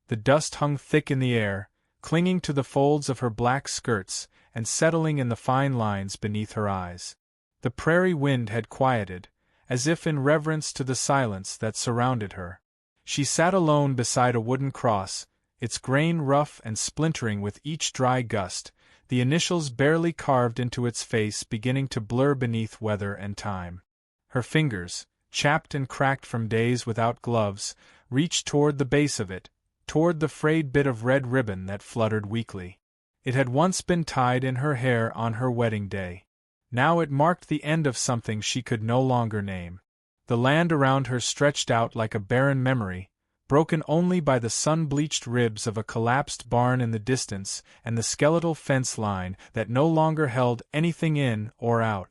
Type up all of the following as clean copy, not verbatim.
The dust hung thick in the air, clinging to the folds of her black skirts and settling in the fine lines beneath her eyes. The prairie wind had quieted, as if in reverence to the silence that surrounded her. She sat alone beside a wooden cross, its grain rough and splintering with each dry gust, the initials barely carved into its face beginning to blur beneath weather and time. Her fingers, chapped and cracked from days without gloves, reached toward the base of it, toward the frayed bit of red ribbon that fluttered weakly. It had once been tied in her hair on her wedding day. Now it marked the end of something she could no longer name. The land around her stretched out like a barren memory, broken only by the sun-bleached ribs of a collapsed barn in the distance and the skeletal fence line that no longer held anything in or out.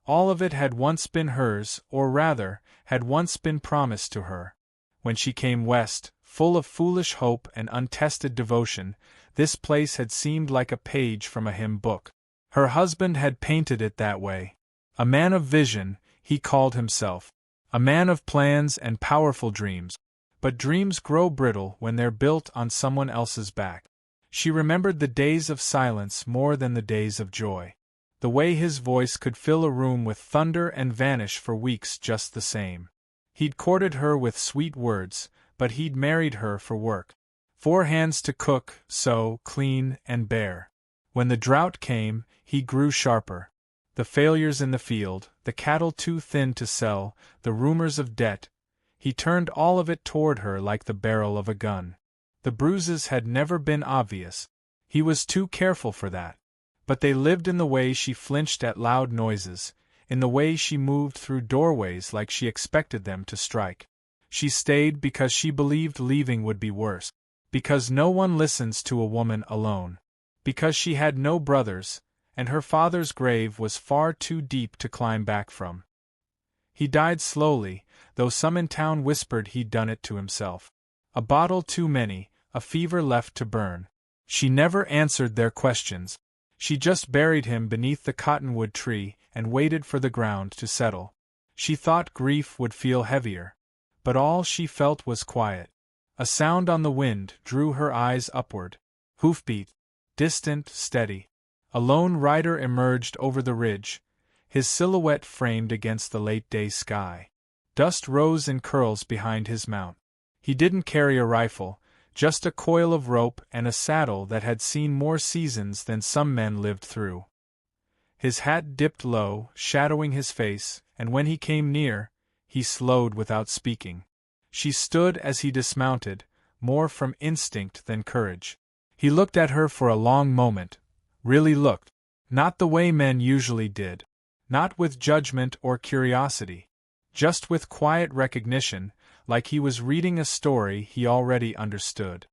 All of it had once been hers, or rather, had once been promised to her. When she came west, full of foolish hope and untested devotion, this place had seemed like a page from a hymn book. Her husband had painted it that way. A man of vision, he called himself. A man of plans and powerful dreams. But dreams grow brittle when they're built on someone else's back. She remembered the days of silence more than the days of joy. The way his voice could fill a room with thunder and vanish for weeks just the same. He'd courted her with sweet words, but he'd married her for work. 4 hands to cook, sew, clean, and bear. When the drought came, he grew sharper. The failures in the field, the cattle too thin to sell, the rumors of debt, he turned all of it toward her like the barrel of a gun. The bruises had never been obvious. He was too careful for that. But they lived in the way she flinched at loud noises, in the way she moved through doorways like she expected them to strike. She stayed because she believed leaving would be worse. Because no one listens to a woman alone. Because she had no brothers, and her father's grave was far too deep to climb back from. He died slowly, though some in town whispered he'd done it to himself. A bottle too many, a fever left to burn. She never answered their questions. She just buried him beneath the cottonwood tree and waited for the ground to settle. She thought grief would feel heavier. But all she felt was quiet. A sound on the wind drew her eyes upward. Hoofbeat. Distant, steady. A lone rider emerged over the ridge, his silhouette framed against the late-day sky. Dust rose in curls behind his mount. He didn't carry a rifle, just a coil of rope and a saddle that had seen more seasons than some men lived through. His hat dipped low, shadowing his face, and when he came near, he slowed without speaking. She stood as he dismounted, more from instinct than courage. He looked at her for a long moment, really looked, not the way men usually did, not with judgment or curiosity, just with quiet recognition, like he was reading a story he already understood.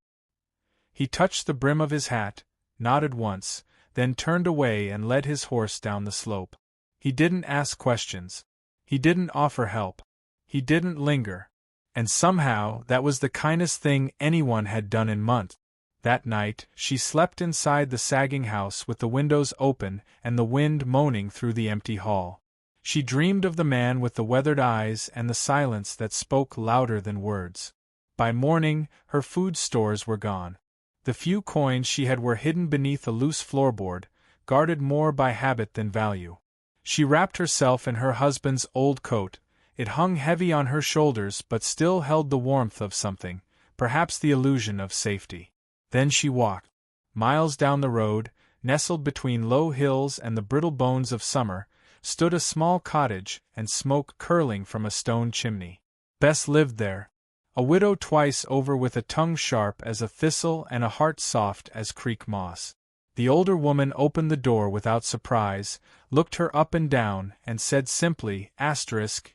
He touched the brim of his hat, nodded once, then turned away and led his horse down the slope. He didn't ask questions. He didn't offer help. He didn't linger. And somehow that was the kindest thing anyone had done in months. That night, she slept inside the sagging house with the windows open and the wind moaning through the empty hall. She dreamed of the man with the weathered eyes and the silence that spoke louder than words. By morning, her food stores were gone. The few coins she had were hidden beneath a loose floorboard, guarded more by habit than value. She wrapped herself in her husband's old coat. It hung heavy on her shoulders but still held the warmth of something, perhaps the illusion of safety. Then she walked. Miles down the road, nestled between low hills and the brittle bones of summer, stood a small cottage and smoke curling from a stone chimney. Bess lived there. A widow twice over with a tongue sharp as a thistle and a heart soft as creek moss. The older woman opened the door without surprise, looked her up and down, and said simply,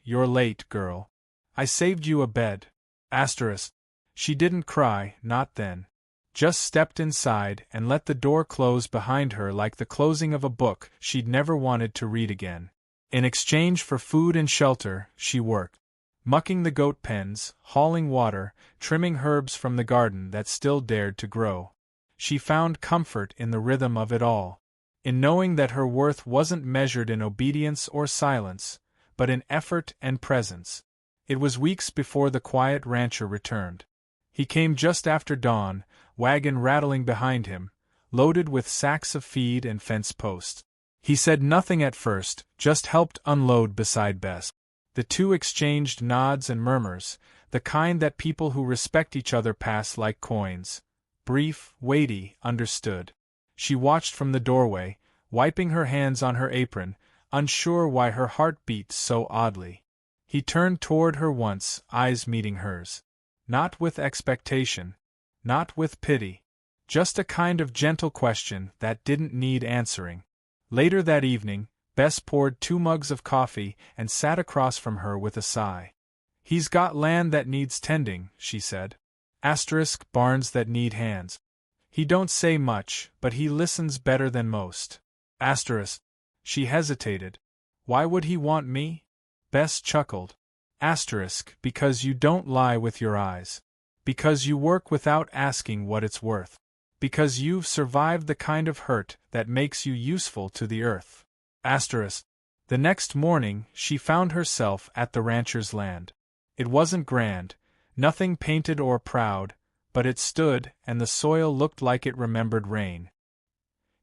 "You're late, girl. I saved you a bed." She didn't cry, not then. Just stepped inside and let the door close behind her like the closing of a book she'd never wanted to read again. In exchange for food and shelter, she worked. Mucking the goat pens, hauling water, trimming herbs from the garden that still dared to grow. She found comfort in the rhythm of it all, in knowing that her worth wasn't measured in obedience or silence, but in effort and presence. It was weeks before the quiet rancher returned. He came just after dawn, wagon rattling behind him, loaded with sacks of feed and fence posts. He said nothing at first, just helped unload beside Bess. The two exchanged nods and murmurs, the kind that people who respect each other pass like coins. Brief, weighty, understood. She watched from the doorway, wiping her hands on her apron, unsure why her heart beat so oddly. He turned toward her once, eyes meeting hers. Not with expectation. Not with pity. Just a kind of gentle question that didn't need answering. Later that evening, Bess poured 2 mugs of coffee and sat across from her with a sigh. He's got land that needs tending, she said. Barns that need hands. He don't say much, but he listens better than most. She hesitated. Why would he want me? Bess chuckled. Because you don't lie with your eyes. Because you work without asking what it's worth. Because you've survived the kind of hurt that makes you useful to the earth. The next morning, she found herself at the rancher's land. It wasn't grand, nothing painted or proud, but it stood, and the soil looked like it remembered rain.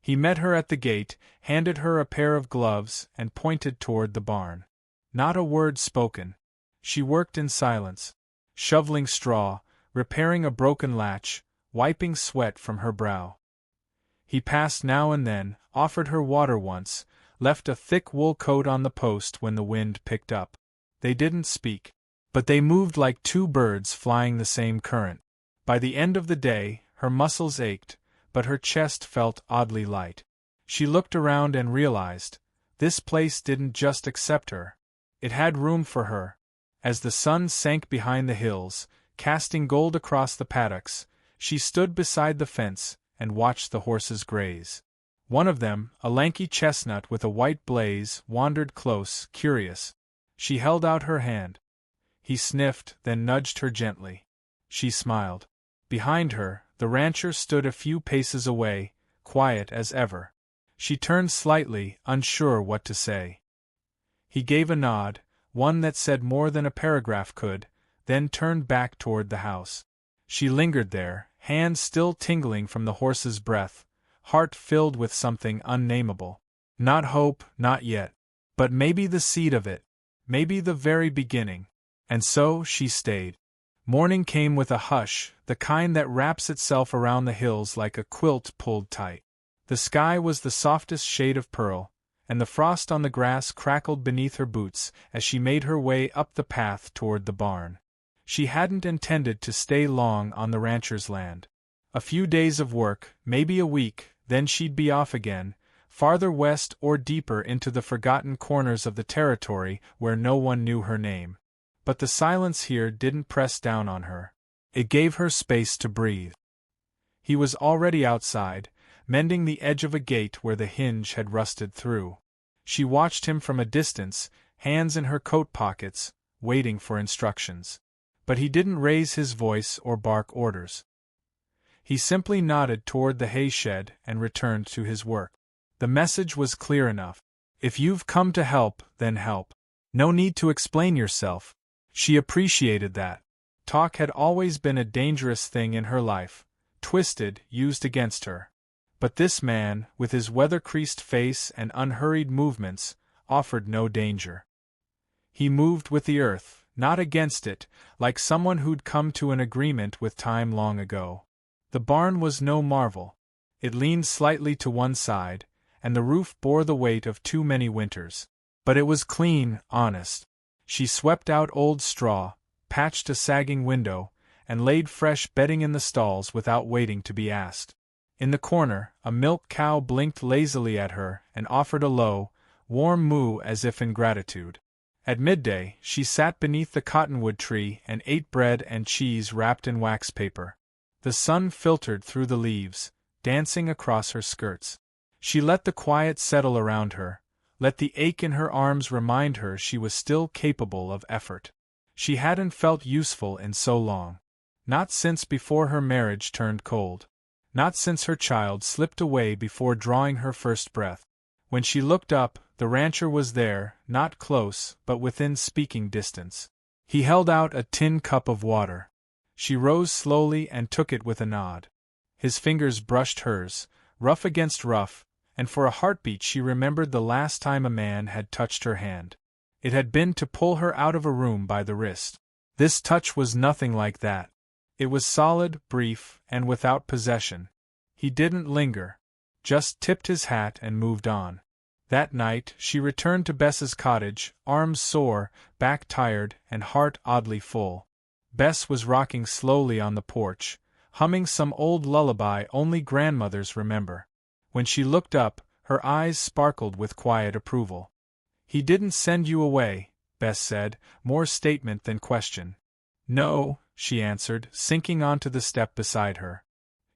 He met her at the gate, handed her a pair of gloves, and pointed toward the barn. Not a word spoken. She worked in silence, shoveling straw, repairing a broken latch, wiping sweat from her brow. He passed now and then, offered her water once, left a thick wool coat on the post when the wind picked up. They didn't speak, but they moved like 2 birds flying the same current. By the end of the day, her muscles ached, but her chest felt oddly light. She looked around and realized, this place didn't just accept her. It had room for her. As the sun sank behind the hills, casting gold across the paddocks, she stood beside the fence and watched the horses graze. One of them, a lanky chestnut with a white blaze, wandered close, curious. She held out her hand. He sniffed, then nudged her gently. She smiled. Behind her, the rancher stood a few paces away, quiet as ever. She turned slightly, unsure what to say. He gave a nod, one that said more than a paragraph could, then turned back toward the house. She lingered there, hands still tingling from the horse's breath, heart filled with something unnameable. Not hope, not yet. But maybe the seed of it. Maybe the very beginning. And so she stayed. Morning came with a hush, the kind that wraps itself around the hills like a quilt pulled tight. The sky was the softest shade of pearl, and the frost on the grass crackled beneath her boots as she made her way up the path toward the barn. She hadn't intended to stay long on the rancher's land. A few days of work, maybe a week, then she'd be off again, farther west or deeper into the forgotten corners of the territory where no one knew her name. But the silence here didn't press down on her. It gave her space to breathe. He was already outside, mending the edge of a gate where the hinge had rusted through. She watched him from a distance, hands in her coat pockets, waiting for instructions. But he didn't raise his voice or bark orders. He simply nodded toward the hay shed and returned to his work. The message was clear enough. If you've come to help, then help. No need to explain yourself. She appreciated that. Talk had always been a dangerous thing in her life, twisted, used against her. But this man, with his weather-creased face and unhurried movements, offered no danger. He moved with the earth, not against it, like someone who'd come to an agreement with time long ago. The barn was no marvel. It leaned slightly to one side, and the roof bore the weight of too many winters. But it was clean, honest. She swept out old straw, patched a sagging window, and laid fresh bedding in the stalls without waiting to be asked. In the corner, a milk cow blinked lazily at her and offered a low, warm moo as if in gratitude. At midday, she sat beneath the cottonwood tree and ate bread and cheese wrapped in wax paper. The sun filtered through the leaves, dancing across her skirts. She let the quiet settle around her, let the ache in her arms remind her she was still capable of effort. She hadn't felt useful in so long. Not since before her marriage turned cold. Not since her child slipped away before drawing her first breath. When she looked up, the rancher was there, not close, but within speaking distance. He held out a tin cup of water. She rose slowly and took it with a nod. His fingers brushed hers, rough against rough, and for a heartbeat she remembered the last time a man had touched her hand. It had been to pull her out of a room by the wrist. This touch was nothing like that. It was solid, brief, and without possession. He didn't linger. Just tipped his hat and moved on. That night, she returned to Bess's cottage, arms sore, back tired, and heart oddly full. Bess was rocking slowly on the porch, humming some old lullaby only grandmothers remember. When she looked up, her eyes sparkled with quiet approval. "He didn't send you away," Bess said, more statement than question. "No," she answered, sinking onto the step beside her.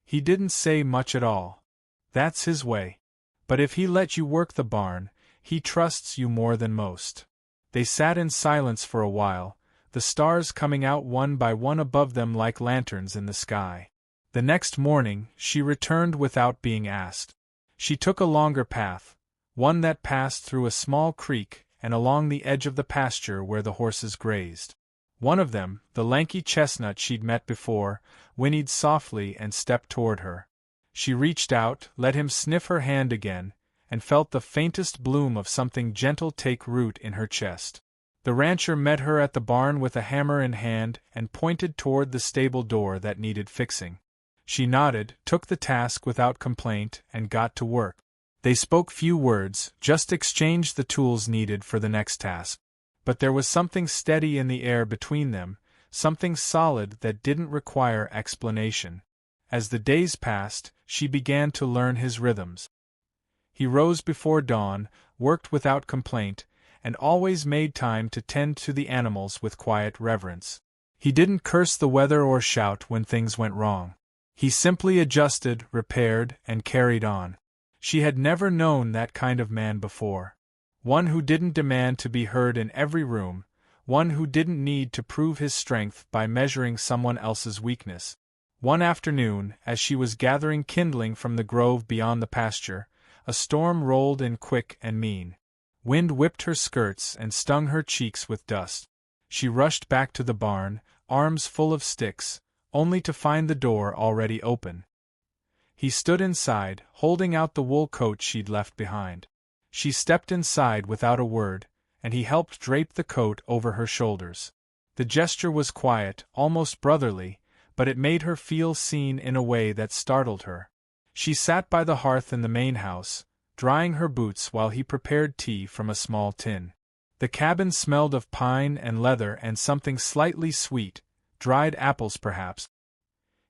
"He didn't say much at all. That's his way. But if he let you work the barn, he trusts you more than most." They sat in silence for a while, the stars coming out one by one above them like lanterns in the sky. The next morning, she returned without being asked. She took a longer path, one that passed through a small creek and along the edge of the pasture where the horses grazed. One of them, the lanky chestnut she'd met before, whinnied softly and stepped toward her. She reached out, let him sniff her hand again, and felt the faintest bloom of something gentle take root in her chest. The rancher met her at the barn with a hammer in hand and pointed toward the stable door that needed fixing. She nodded, took the task without complaint, and got to work. They spoke few words, just exchanged the tools needed for the next task. But there was something steady in the air between them, something solid that didn't require explanation. As the days passed, she began to learn his rhythms. He rose before dawn, worked without complaint, and always made time to tend to the animals with quiet reverence. He didn't curse the weather or shout when things went wrong. He simply adjusted, repaired, and carried on. She had never known that kind of man before. One who didn't demand to be heard in every room, one who didn't need to prove his strength by measuring someone else's weakness. One afternoon, as she was gathering kindling from the grove beyond the pasture, a storm rolled in quick and mean. Wind whipped her skirts and stung her cheeks with dust. She rushed back to the barn, arms full of sticks, only to find the door already open. He stood inside, holding out the wool coat she'd left behind. She stepped inside without a word, and he helped drape the coat over her shoulders. The gesture was quiet, almost brotherly, but it made her feel seen in a way that startled her. She sat by the hearth in the main house, drying her boots while he prepared tea from a small tin. The cabin smelled of pine and leather and something slightly sweet, dried apples perhaps.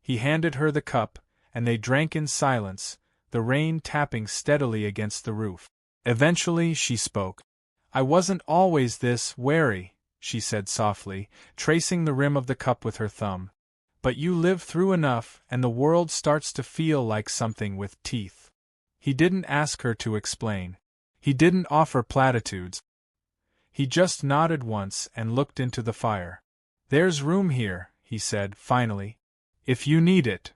He handed her the cup, and they drank in silence, the rain tapping steadily against the roof. Eventually she spoke. "I wasn't always this wary," she said softly, tracing the rim of the cup with her thumb. "But you live through enough, and the world starts to feel like something with teeth." He didn't ask her to explain. He didn't offer platitudes. He just nodded once and looked into the fire. "There's room here," he said, finally. "If you need it."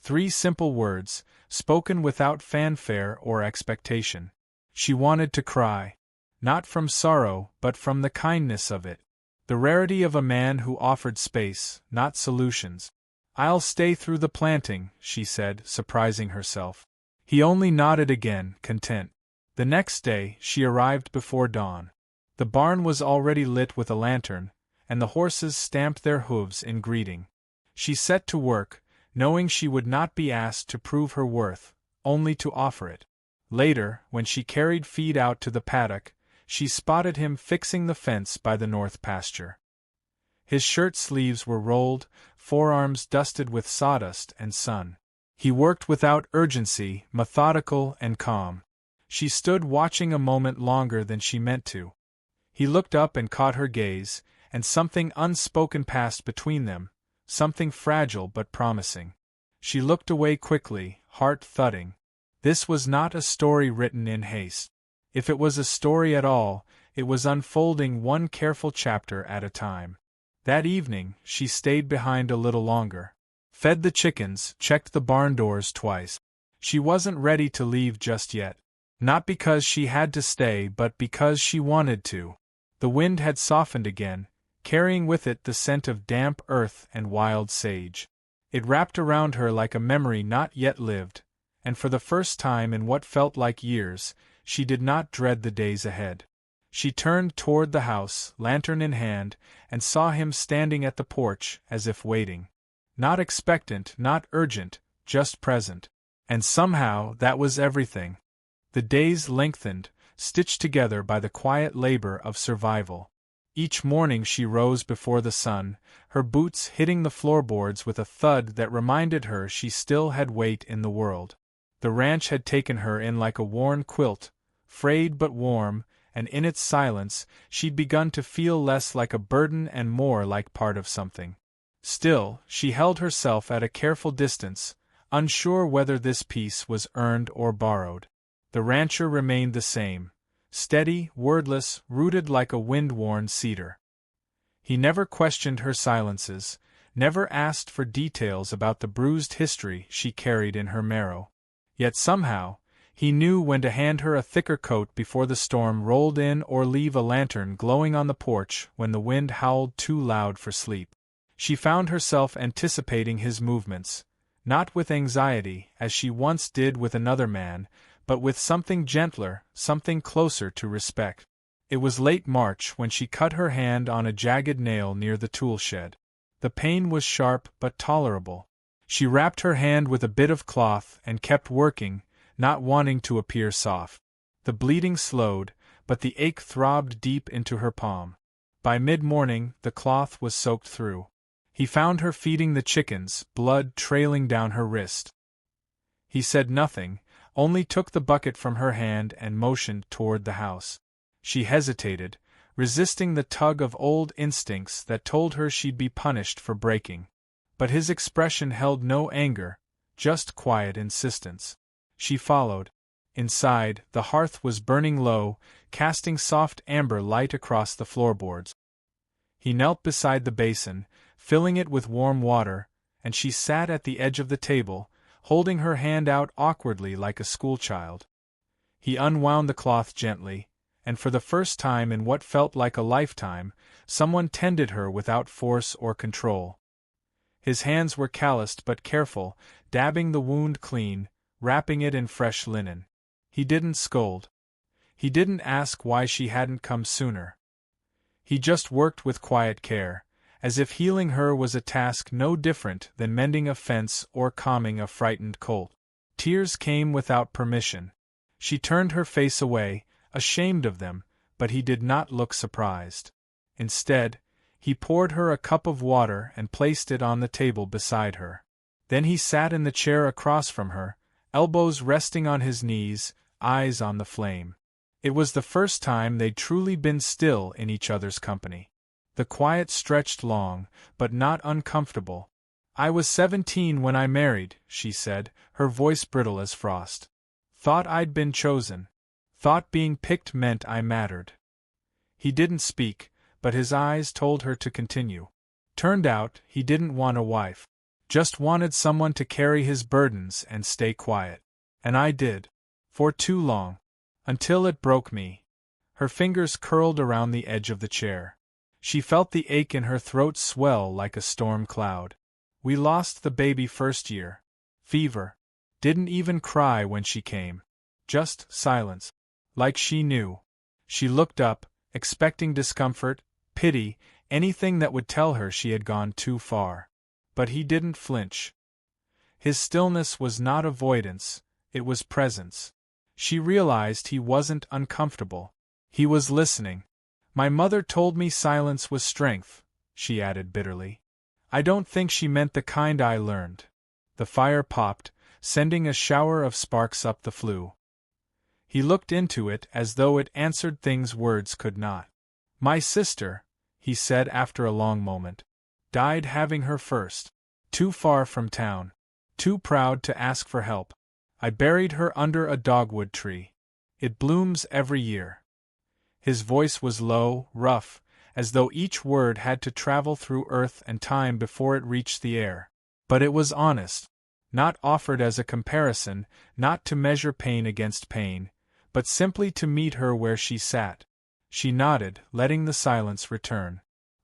3 simple words, spoken without fanfare or expectation. She wanted to cry. Not from sorrow, but from the kindness of it. The rarity of a man who offered space, not solutions. "I'll stay through the planting," she said, surprising herself. He only nodded again, content. The next day, she arrived before dawn. The barn was already lit with a lantern, and the horses stamped their hooves in greeting. She set to work, knowing she would not be asked to prove her worth, only to offer it. Later, when she carried feed out to the paddock, she spotted him fixing the fence by the north pasture. His shirt sleeves were rolled, forearms dusted with sawdust and sun. He worked without urgency, methodical and calm. She stood watching a moment longer than she meant to. He looked up and caught her gaze, and something unspoken passed between them, something fragile but promising. She looked away quickly, heart thudding. This was not a story written in haste. If it was a story at all, it was unfolding one careful chapter at a time. That evening, she stayed behind a little longer. Fed the chickens, checked the barn doors twice. She wasn't ready to leave just yet. Not because she had to stay, but because she wanted to. The wind had softened again, carrying with it the scent of damp earth and wild sage. It wrapped around her like a memory not yet lived, and for the first time in what felt like years, she did not dread the days ahead. She turned toward the house, lantern in hand, and saw him standing at the porch, as if waiting. Not expectant, not urgent, just present. And somehow that was everything. The days lengthened, stitched together by the quiet labor of survival. Each morning she rose before the sun, her boots hitting the floorboards with a thud that reminded her she still had weight in the world. The ranch had taken her in like a worn quilt, frayed but warm, and in its silence she'd begun to feel less like a burden and more like part of something. Still, she held herself at a careful distance, unsure whether this peace was earned or borrowed. The rancher remained the same, steady, wordless, rooted like a wind-worn cedar. He never questioned her silences, never asked for details about the bruised history she carried in her marrow. Yet somehow, he knew when to hand her a thicker coat before the storm rolled in or leave a lantern glowing on the porch when the wind howled too loud for sleep. She found herself anticipating his movements, not with anxiety, as she once did with another man, but with something gentler, something closer to respect. It was late March when she cut her hand on a jagged nail near the tool shed. The pain was sharp but tolerable. She wrapped her hand with a bit of cloth and kept working, not wanting to appear soft. The bleeding slowed, but the ache throbbed deep into her palm. By mid-morning, the cloth was soaked through. He found her feeding the chickens, blood trailing down her wrist. He said nothing, only took the bucket from her hand and motioned toward the house. She hesitated, resisting the tug of old instincts that told her she'd be punished for breaking. But his expression held no anger, just quiet insistence. She followed. Inside, the hearth was burning low, casting soft amber light across the floorboards. He knelt beside the basin, filling it with warm water, and she sat at the edge of the table, holding her hand out awkwardly like a schoolchild. He unwound the cloth gently, and for the first time in what felt like a lifetime, someone tended her without force or control. His hands were calloused but careful, dabbing the wound clean, wrapping it in fresh linen. He didn't scold. He didn't ask why she hadn't come sooner. He just worked with quiet care, as if healing her was a task no different than mending a fence or calming a frightened colt. Tears came without permission. She turned her face away, ashamed of them, but he did not look surprised. Instead, he poured her a cup of water and placed it on the table beside her. Then he sat in the chair across from her, elbows resting on his knees, eyes on the flame. It was the first time they'd truly been still in each other's company. The quiet stretched long, but not uncomfortable. "I was 17 when I married," she said, her voice brittle as frost. "Thought I'd been chosen. Thought being picked meant I mattered." He didn't speak, but his eyes told her to continue. Turned out, he didn't want a wife. Just wanted someone to carry his burdens and stay quiet. And I did. For too long. Until it broke me. Her fingers curled around the edge of the chair. She felt the ache in her throat swell like a storm cloud. "We lost the baby first year. Fever. Didn't even cry when she came. Just silence. Like she knew." She looked up, expecting discomfort, pity, anything that would tell her she had gone too far. But he didn't flinch. His stillness was not avoidance, it was presence. She realized he wasn't uncomfortable. He was listening. "My mother told me silence was strength," she added bitterly. "I don't think she meant the kind I learned." The fire popped, sending a shower of sparks up the flue. He looked into it as though it answered things words could not. "My sister," he said after a long moment, "died having her first. Too far from town. Too proud to ask for help. I buried her under a dogwood tree. It blooms every year." His voice was low, rough, as though each word had to travel through earth and time before it reached the air. But it was honest. Not offered as a comparison, not to measure pain against pain, but simply to meet her where she sat. She nodded, letting the silence return.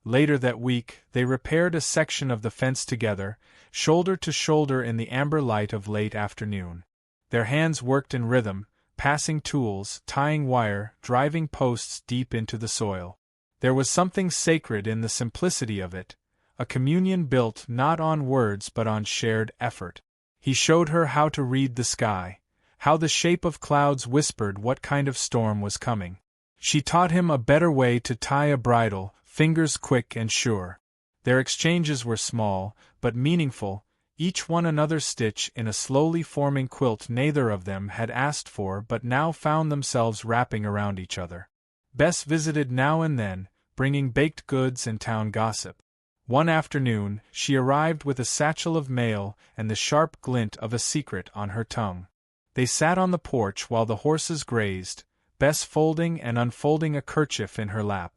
Later that week, they repaired a section of the fence together, shoulder to shoulder in the amber light of late afternoon. Their hands worked in rhythm, passing tools, tying wire, driving posts deep into the soil. There was something sacred in the simplicity of it, a communion built not on words but on shared effort. He showed her how to read the sky, how the shape of clouds whispered what kind of storm was coming. She taught him a better way to tie a bridle, fingers quick and sure. Their exchanges were small, but meaningful, each one another stitch in a slowly forming quilt neither of them had asked for but now found themselves wrapping around each other. Bess visited now and then, bringing baked goods and town gossip. One afternoon, she arrived with a satchel of mail and the sharp glint of a secret on her tongue. They sat on the porch while the horses grazed, Bess folding and unfolding a kerchief in her lap.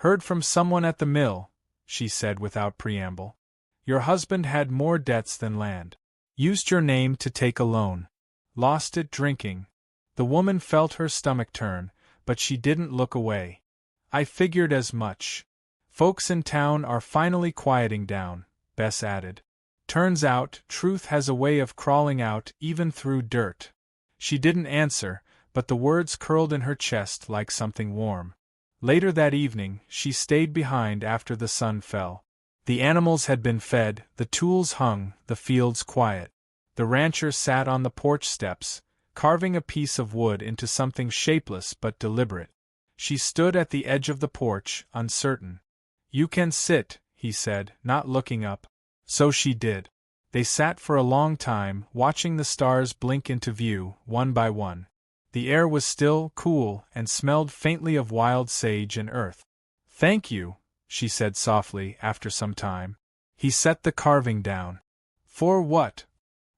"Heard from someone at the mill," she said without preamble. "Your husband had more debts than land. Used your name to take a loan. Lost it drinking." The woman felt her stomach turn, but she didn't look away. "I figured as much. Folks in town are finally quieting down," Bess added. "Turns out, truth has a way of crawling out even through dirt." She didn't answer, but the words curled in her chest like something warm. Later that evening, she stayed behind after the sun fell. The animals had been fed, the tools hung, the fields quiet. The rancher sat on the porch steps, carving a piece of wood into something shapeless but deliberate. She stood at the edge of the porch, uncertain. "You can sit," he said, not looking up. So she did. They sat for a long time, watching the stars blink into view, one by one. The air was still, cool, and smelled faintly of wild sage and earth. "Thank you," she said softly, after some time. He set the carving down. "For what?"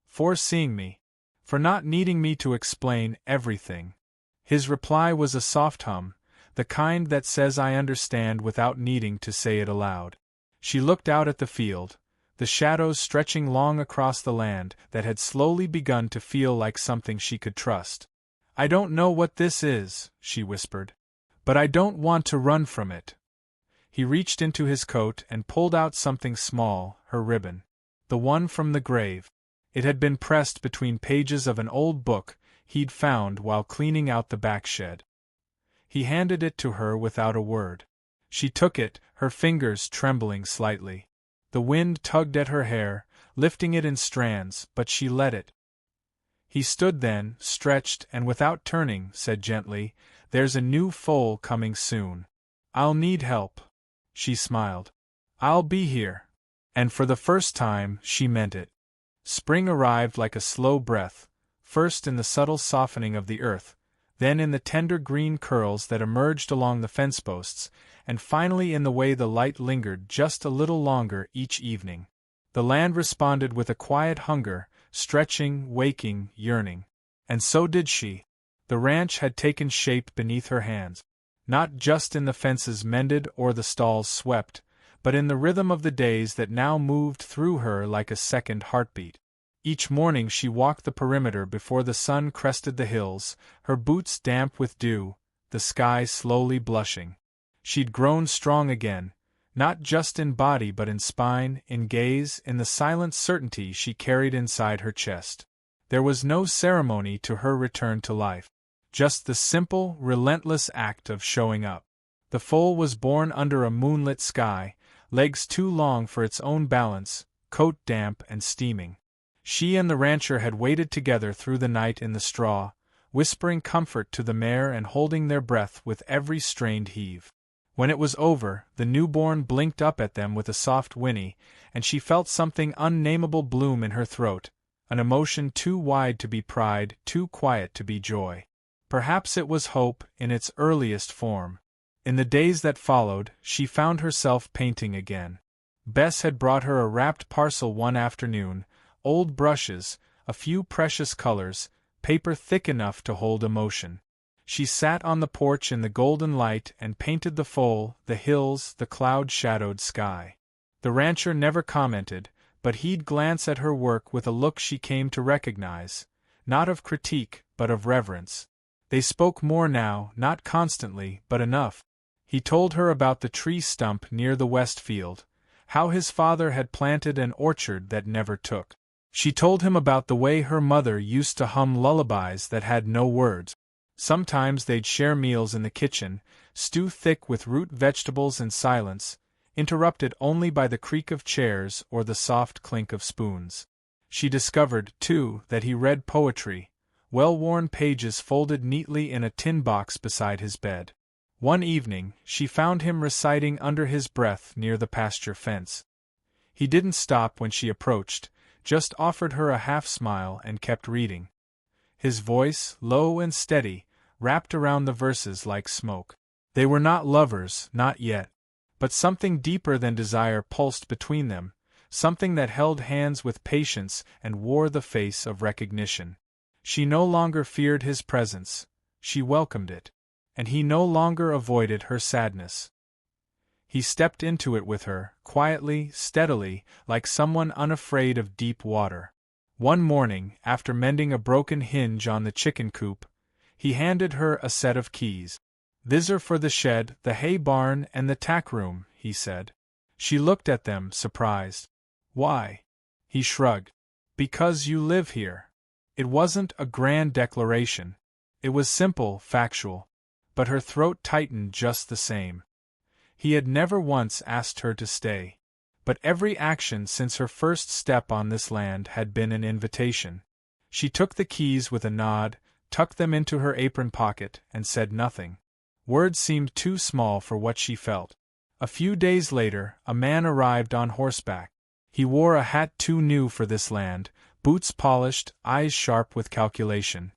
"For seeing me. For not needing me to explain everything." His reply was a soft hum, the kind that says I understand without needing to say it aloud. She looked out at the field, the shadows stretching long across the land that had slowly begun to feel like something she could trust. "I don't know what this is," she whispered. "But I don't want to run from it." He reached into his coat and pulled out something small, her ribbon. The one from the grave. It had been pressed between pages of an old book he'd found while cleaning out the back shed. He handed it to her without a word. She took it, her fingers trembling slightly. The wind tugged at her hair, lifting it in strands, but she let it. He stood then, stretched, and without turning, said gently, "There's a new foal coming soon. I'll need help." She smiled. "I'll be here." And for the first time, she meant it. Spring arrived like a slow breath, first in the subtle softening of the earth, then in the tender green curls that emerged along the fence posts, and finally in the way the light lingered just a little longer each evening. The land responded with a quiet hunger, stretching, waking, yearning. And so did she. The ranch had taken shape beneath her hands, not just in the fences mended or the stalls swept, but in the rhythm of the days that now moved through her like a second heartbeat. Each morning she walked the perimeter before the sun crested the hills, her boots damp with dew, the sky slowly blushing. She'd grown strong again, not just in body but in spine, in gaze, in the silent certainty she carried inside her chest. There was no ceremony to her return to life. Just the simple, relentless act of showing up. The foal was born under a moonlit sky, legs too long for its own balance, coat damp and steaming. She and the rancher had waited together through the night in the straw, whispering comfort to the mare and holding their breath with every strained heave. When it was over, the newborn blinked up at them with a soft whinny, and she felt something unnameable bloom in her throat, an emotion too wide to be pride, too quiet to be joy. Perhaps it was hope in its earliest form. In the days that followed, she found herself painting again. Bess had brought her a wrapped parcel one afternoon, old brushes, a few precious colors, paper thick enough to hold emotion. She sat on the porch in the golden light and painted the foal, the hills, the cloud-shadowed sky. The rancher never commented, but he'd glance at her work with a look she came to recognize, not of critique, but of reverence. They spoke more now, not constantly, but enough. He told her about the tree stump near the west field, how his father had planted an orchard that never took. She told him about the way her mother used to hum lullabies that had no words. Sometimes they'd share meals in the kitchen, stew thick with root vegetables in silence, interrupted only by the creak of chairs or the soft clink of spoons. She discovered, too, that he read poetry, well-worn pages folded neatly in a tin box beside his bed. One evening, she found him reciting under his breath near the pasture fence. He didn't stop when she approached, just offered her a half-smile and kept reading. His voice, low and steady, wrapped around the verses like smoke. They were not lovers, not yet. But something deeper than desire pulsed between them, something that held hands with patience and wore the face of recognition. She no longer feared his presence, she welcomed it. And he no longer avoided her sadness. He stepped into it with her, quietly, steadily, like someone unafraid of deep water. One morning, after mending a broken hinge on the chicken coop, he handed her a set of keys. "These are for the shed, the hay barn, and the tack room," he said. She looked at them, surprised. "Why?" He shrugged. "Because you live here." It wasn't a grand declaration. It was simple, factual. But her throat tightened just the same. He had never once asked her to stay. But every action since her first step on this land had been an invitation. She took the keys with a nod, tucked them into her apron pocket, and said nothing. Words seemed too small for what she felt. A few days later, a man arrived on horseback. He wore a hat too new for this land, boots polished, eyes sharp with calculation.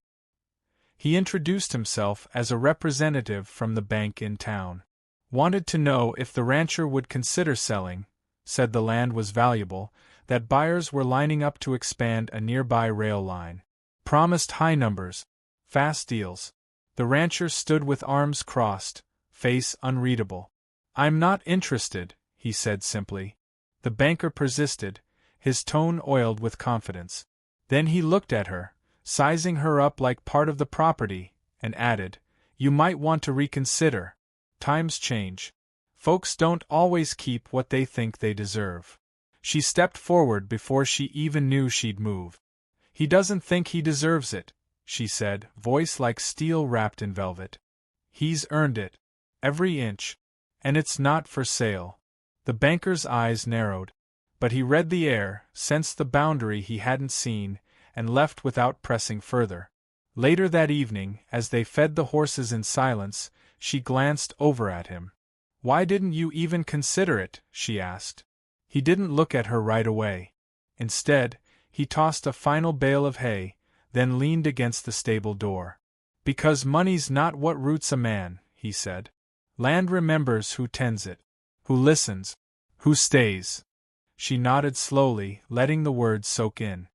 He introduced himself as a representative from the bank in town. Wanted to know if the rancher would consider selling, said the land was valuable, that buyers were lining up to expand a nearby rail line. Promised high numbers, fast deals. The rancher stood with arms crossed, face unreadable. "I'm not interested," he said simply. The banker persisted, his tone oiled with confidence. Then he looked at her, sizing her up like part of the property, and added, "You might want to reconsider. Times change. Folks don't always keep what they think they deserve." She stepped forward before she even knew she'd move. "He doesn't think he deserves it," she said, voice like steel wrapped in velvet. "He's earned it. Every inch. And it's not for sale." The banker's eyes narrowed. But he read the air, sensed the boundary he hadn't seen, and left without pressing further. Later that evening, as they fed the horses in silence, she glanced over at him. "Why didn't you even consider it?" she asked. He didn't look at her right away. Instead, he tossed a final bale of hay, then leaned against the stable door. "Because money's not what roots a man," he said. "Land remembers who tends it, who listens, who stays." She nodded slowly, letting the words soak in.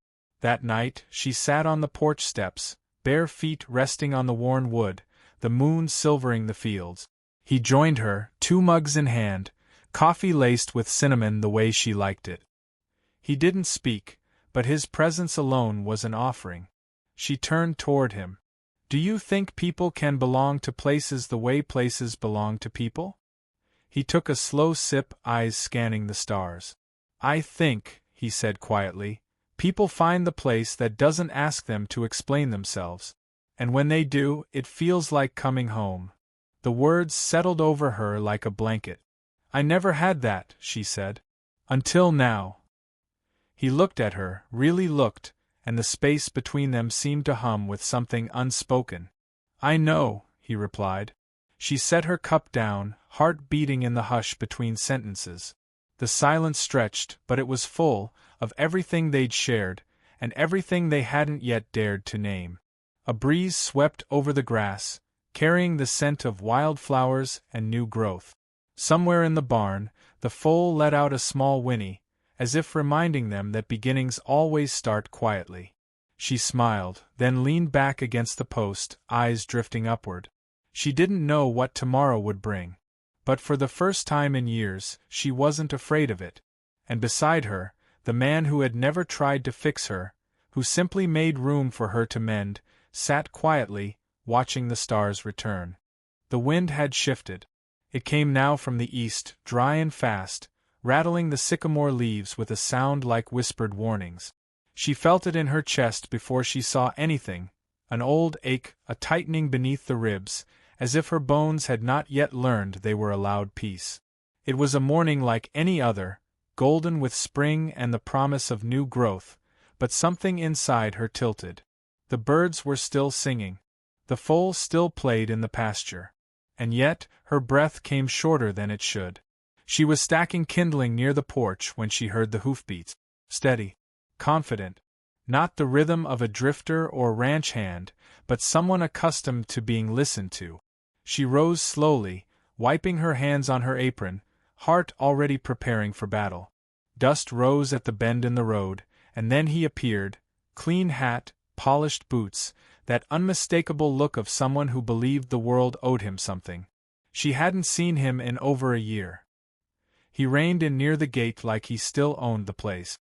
That night, she sat on the porch steps, bare feet resting on the worn wood, the moon silvering the fields. He joined her, 2 mugs in hand, coffee laced with cinnamon the way she liked it. He didn't speak, but his presence alone was an offering. She turned toward him. "Do you think people can belong to places the way places belong to people?" He took a slow sip, eyes scanning the stars. "I think," he said quietly, "people find the place that doesn't ask them to explain themselves. And when they do, it feels like coming home." The words settled over her like a blanket. "I never had that," she said. "Until now." He looked at her, really looked, and the space between them seemed to hum with something unspoken. "I know," he replied. She set her cup down, heart beating in the hush between sentences. The silence stretched, but it was full, of everything they'd shared, and everything they hadn't yet dared to name. A breeze swept over the grass, carrying the scent of wildflowers and new growth. Somewhere in the barn, the foal let out a small whinny, as if reminding them that beginnings always start quietly. She smiled, then leaned back against the post, eyes drifting upward. She didn't know what tomorrow would bring. But for the first time in years, she wasn't afraid of it. And beside her, the man who had never tried to fix her, who simply made room for her to mend, sat quietly, watching the stars return. The wind had shifted. It came now from the east, dry and fast, rattling the sycamore leaves with a sound like whispered warnings. She felt it in her chest before she saw anything, an old ache, a tightening beneath the ribs, as if her bones had not yet learned they were allowed peace. It was a morning like any other, golden with spring and the promise of new growth, but something inside her tilted. The birds were still singing. The foal still played in the pasture. And yet, her breath came shorter than it should. She was stacking kindling near the porch when she heard the hoofbeats. Steady. Confident. Not the rhythm of a drifter or ranch hand, but someone accustomed to being listened to. She rose slowly, wiping her hands on her apron, heart already preparing for battle. Dust rose at the bend in the road, and then he appeared, clean hat, polished boots, that unmistakable look of someone who believed the world owed him something. She hadn't seen him in over a year. He reined in near the gate like he still owned the place.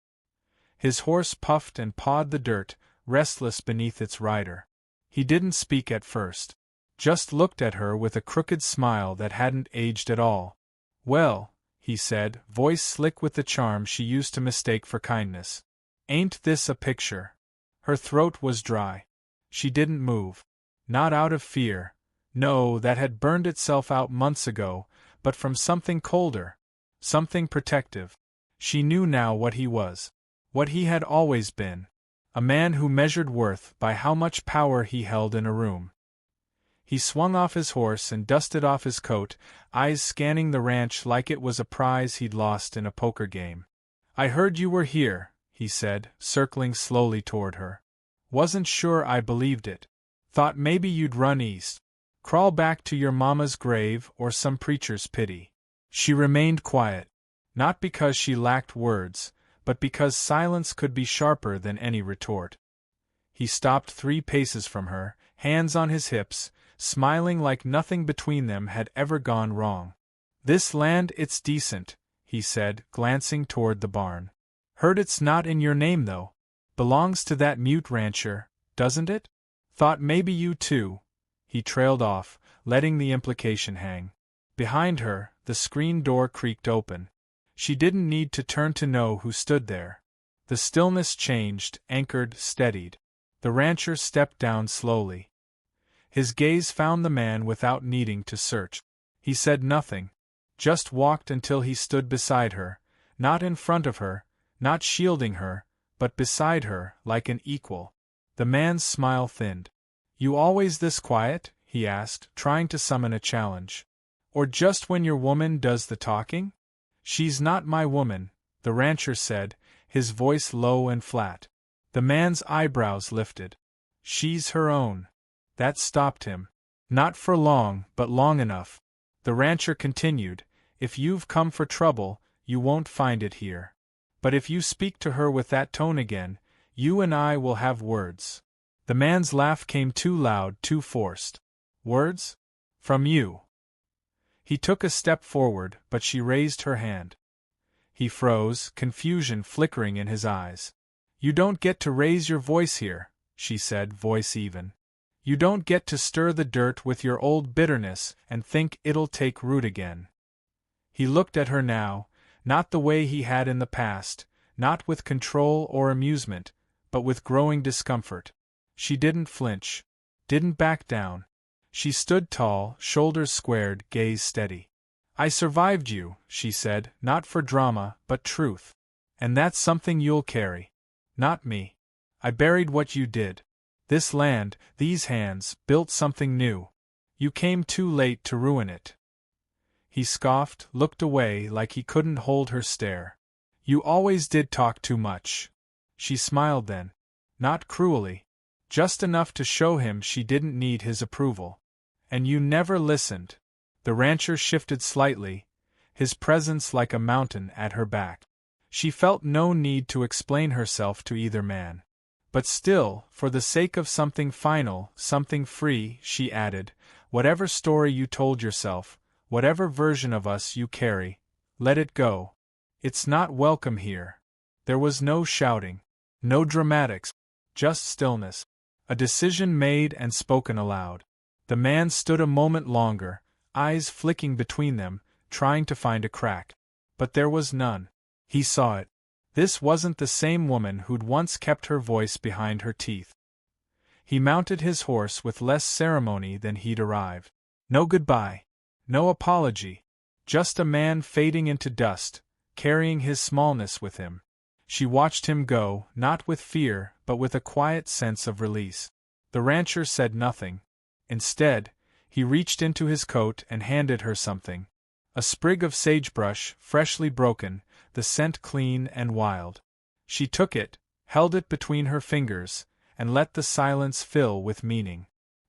His horse puffed and pawed the dirt, restless beneath its rider. He didn't speak at first. Just looked at her with a crooked smile that hadn't aged at all. "Well," he said, voice slick with the charm she used to mistake for kindness. "Ain't this a picture?" Her throat was dry. She didn't move. Not out of fear. No, that had burned itself out months ago, but from something colder. Something protective. She knew now what he was. What he had always been. A man who measured worth by how much power he held in a room. He swung off his horse and dusted off his coat, eyes scanning the ranch like it was a prize he'd lost in a poker game. "I heard you were here," he said, circling slowly toward her. "Wasn't sure I believed it. Thought maybe you'd run east. Crawl back to your mama's grave or some preacher's pity." She remained quiet. Not because she lacked words, but because silence could be sharper than any retort. He stopped 3 paces from her, hands on his hips, smiling like nothing between them had ever gone wrong. "This land, it's decent," he said, glancing toward the barn. "Heard it's not in your name though. Belongs to that mute rancher, doesn't it? Thought maybe you too." He trailed off, letting the implication hang. Behind her, the screen door creaked open. She didn't need to turn to know who stood there. The stillness changed, anchored, steadied. The rancher stepped down slowly. His gaze found the man without needing to search. He said nothing. Just walked until he stood beside her, not in front of her, not shielding her, but beside her, like an equal. The man's smile thinned. "You always this quiet?" he asked, trying to summon a challenge. "Or just when your woman does the talking?" "She's not my woman," the rancher said, his voice low and flat. The man's eyebrows lifted. "She's her own." That stopped him. Not for long, but long enough. The rancher continued, "If you've come for trouble, you won't find it here. But if you speak to her with that tone again, you and I will have words." The man's laugh came too loud, too forced. "Words? From you?" He took a step forward, but she raised her hand. He froze, confusion flickering in his eyes. "You don't get to raise your voice here," she said, voice even. "You don't get to stir the dirt with your old bitterness and think it'll take root again." He looked at her now, not the way he had in the past, not with control or amusement, but with growing discomfort. She didn't flinch, didn't back down. She stood tall, shoulders squared, gaze steady. "I survived you," she said, "not for drama, but truth. And that's something you'll carry. Not me. I buried what you did. This land, these hands, built something new. You came too late to ruin it." He scoffed, looked away like he couldn't hold her stare. "You always did talk too much." She smiled then. Not cruelly. Just enough to show him she didn't need his approval. "And you never listened." The rancher shifted slightly, his presence like a mountain at her back. She felt no need to explain herself to either man. But still, for the sake of something final, something free, she added, "Whatever story you told yourself, whatever version of us you carry, let it go. It's not welcome here." There was no shouting, no dramatics, just stillness. A decision made and spoken aloud. The man stood a moment longer, eyes flicking between them, trying to find a crack. But there was none. He saw it. This wasn't the same woman who'd once kept her voice behind her teeth. He mounted his horse with less ceremony than he'd arrived. No goodbye. No apology. Just a man fading into dust, carrying his smallness with him. She watched him go, not with fear, but with a quiet sense of release. The rancher said nothing. Instead, he reached into his coat and handed her something. A sprig of sagebrush, freshly broken, the scent clean and wild. She took it, held it between her fingers, and let the silence fill with meaning.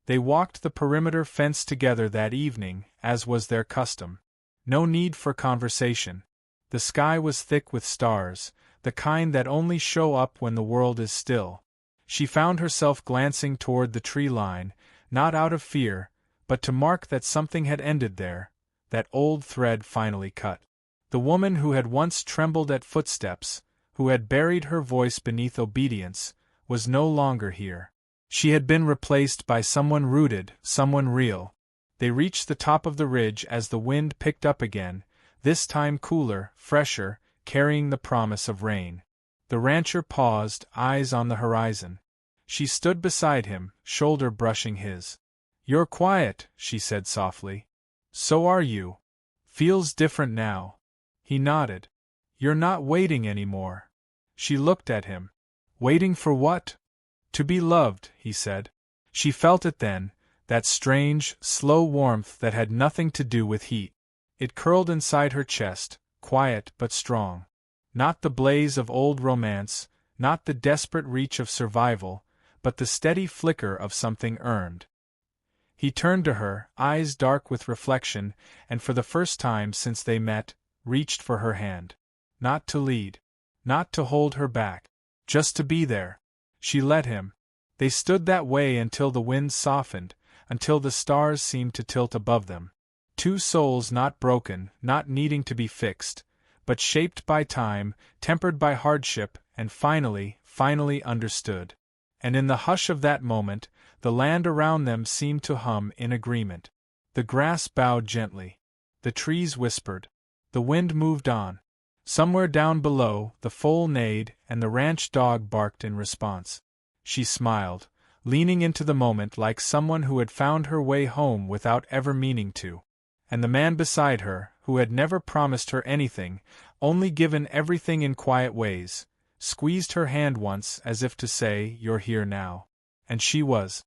They walked the perimeter fence together that evening, as was their custom. No need for conversation. The sky was thick with stars, the kind that only show up when the world is still. She found herself glancing toward the tree line, not out of fear, but to mark that something had ended there, that old thread finally cut. The woman who had once trembled at footsteps, who had buried her voice beneath obedience, was no longer here. She had been replaced by someone rooted, someone real. They reached the top of the ridge as the wind picked up again, this time cooler, fresher, carrying the promise of rain. The rancher paused, eyes on the horizon. She stood beside him, shoulder brushing his. "You're quiet," she said softly. "So are you. Feels different now." He nodded. "You're not waiting anymore." She looked at him. "Waiting for what?" "To be loved," he said. She felt it then, that strange, slow warmth that had nothing to do with heat. It curled inside her chest, quiet but strong. Not the blaze of old romance, not the desperate reach of survival, but the steady flicker of something earned. He turned to her, eyes dark with reflection, and for the first time since they met, reached for her hand. Not to lead. Not to hold her back. Just to be there. She let him. They stood that way until the wind softened, until the stars seemed to tilt above them. Two souls not broken, not needing to be fixed, but shaped by time, tempered by hardship, and finally understood. And in the hush of that moment, the land around them seemed to hum in agreement. The grass bowed gently. The trees whispered. The wind moved on. Somewhere down below, the foal neighed, and the ranch dog barked in response. She smiled, leaning into the moment like someone who had found her way home without ever meaning to. And the man beside her, who had never promised her anything, only given everything in quiet ways, squeezed her hand once as if to say, "You're here now." And she was.